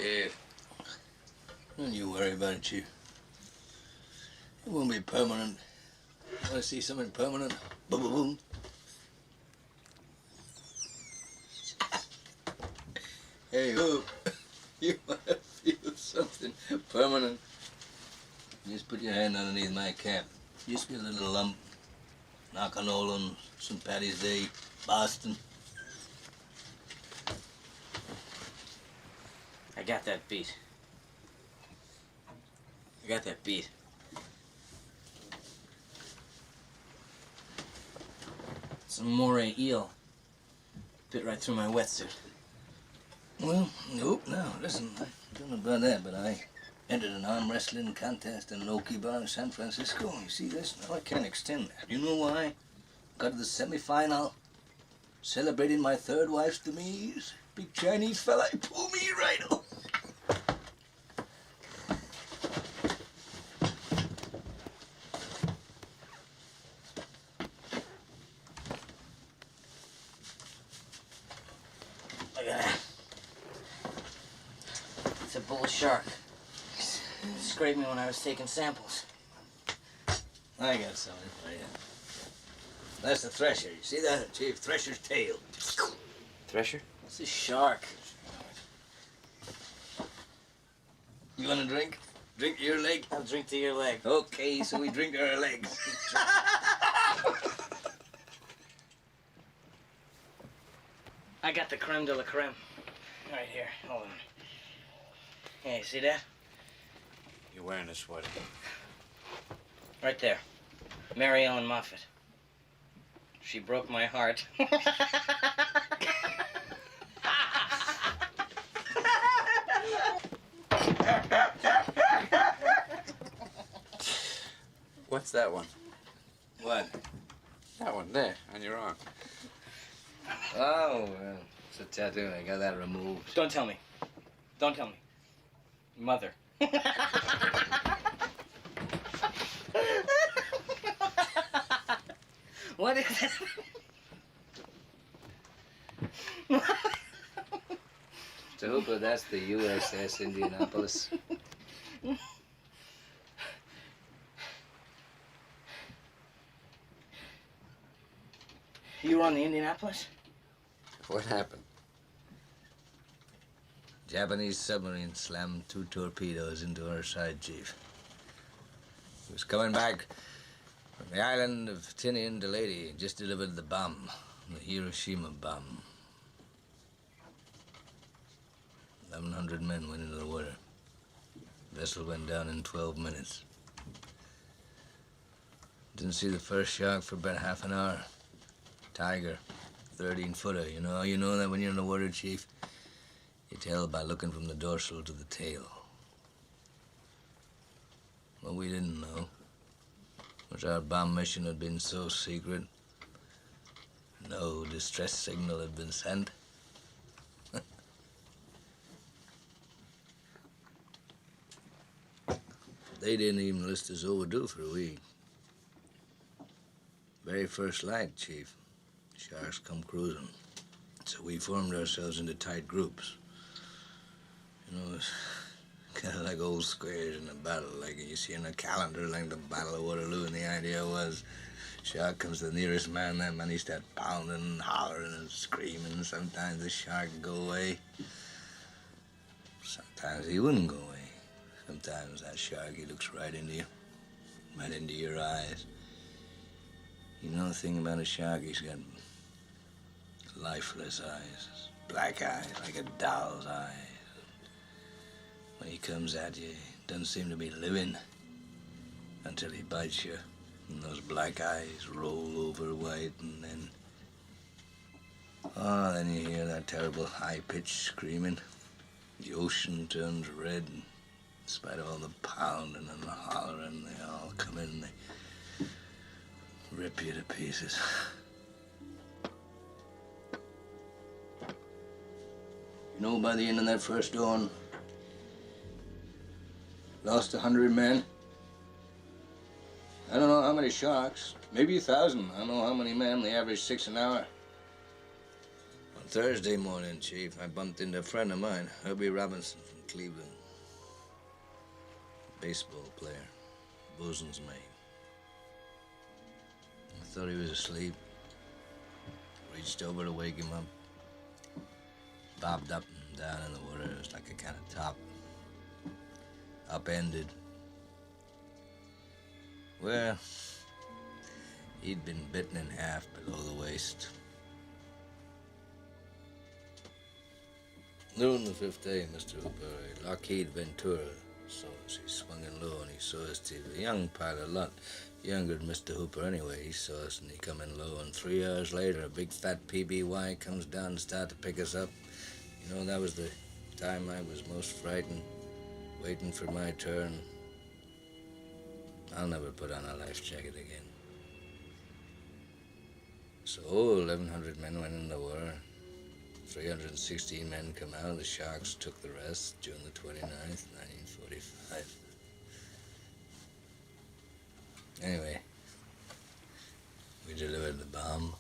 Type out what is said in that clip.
Yeah. Don't you worry about it, Chief. It won't be permanent. You want to see something permanent? Boom, boom, boom. Hey, hope. You want to feel something permanent? Just put your hand underneath my cap. Just feel a little lump. Knock on Nolan, St. Paddy's Day, Boston. I got that beat. I got that beat. Some moray eel bit right through my wetsuit. Well, nope, no, listen, I don't know about that, but I entered an arm wrestling contest in an Okie bar in San Francisco. You see this? Now I can't extend that. You know why? Got to the semi-final, celebrating my third wife's demise. Big Chinese fella, he pulled me right off. Look at that. It's a bull shark. It scraped me when I was taking samples. I got something for you. That's the thresher. You see that, Chief? Thresher's tail. Thresher? It's a shark. You want a drink? Drink to your leg? I'll drink to your leg. Okay, so we drink our legs. I got the creme de la creme. Right here. Hold on. Hey, see that? You're wearing a sweater. Right there. Mary Ellen Moffat. She broke my heart. What's that one? What? That one there, on your arm. Oh, well, it's a tattoo. I got that removed. Don't tell me. Don't tell me. Mother. What is it? Super, that's the USS Indianapolis. You were on the Indianapolis? What happened? Japanese submarine slammed 2 torpedoes into our side, Chief. He was coming back from the island of Tinian to Lady and just delivered the bomb, the Hiroshima bomb. 1,100 men went into the water. The vessel went down in 12 minutes. Didn't see the first shark for about half an hour. Tiger, 13-footer. You know that when you're in the water, Chief? You tell by looking from the dorsal to the tail. What we didn't know was our bomb mission had been so secret, no distress signal had been sent. They didn't even list us overdue for a week. Very first light, Chief. Sharks come cruising. So we formed ourselves into tight groups. You know, it's kind of like old squares in a battle, like you see in a calendar, like the Battle of Waterloo, and the idea was, shark comes to the nearest man, that man he starts pounding and hollering and screaming. Sometimes the shark would go away. Sometimes he wouldn't go away. Sometimes that shark, he looks right into you, right into your eyes. You know the thing about a shark, he's got lifeless eyes, black eyes, like a doll's eyes. When he comes at you, he doesn't seem to be living until he bites you. And those black eyes roll over white, and then you hear that terrible high-pitched screaming. The ocean turns red, and in spite of all the pounding and the hollering, they all come in and they rip you to pieces. You know, by the end of that first dawn, lost 100 men. I don't know how many sharks, maybe 1,000. I don't know how many men, they average 6 an hour. Thursday morning, Chief, I bumped into a friend of mine, Herbie Robinson from Cleveland. Baseball player, bosun's mate. I thought he was asleep. Reached over to wake him up. Bobbed up and down in the water. It was like a kind of top. Upended. Well, he'd been bitten in half below the waist. Noon the 5th day, Mr. Hooper, Lockheed Ventura saw us. He swung in low and he saw us too. A young pilot, a lot younger than Mr. Hooper anyway. He saw us and he come in low, and 3 hours later, a big fat PBY comes down and started to pick us up. You know, that was the time I was most frightened, waiting for my turn. I'll never put on a life jacket again. So 1,100 men went in the war. 316 men come out. The Sharks took the rest June the 29th, 1945. Anyway, we delivered the bomb.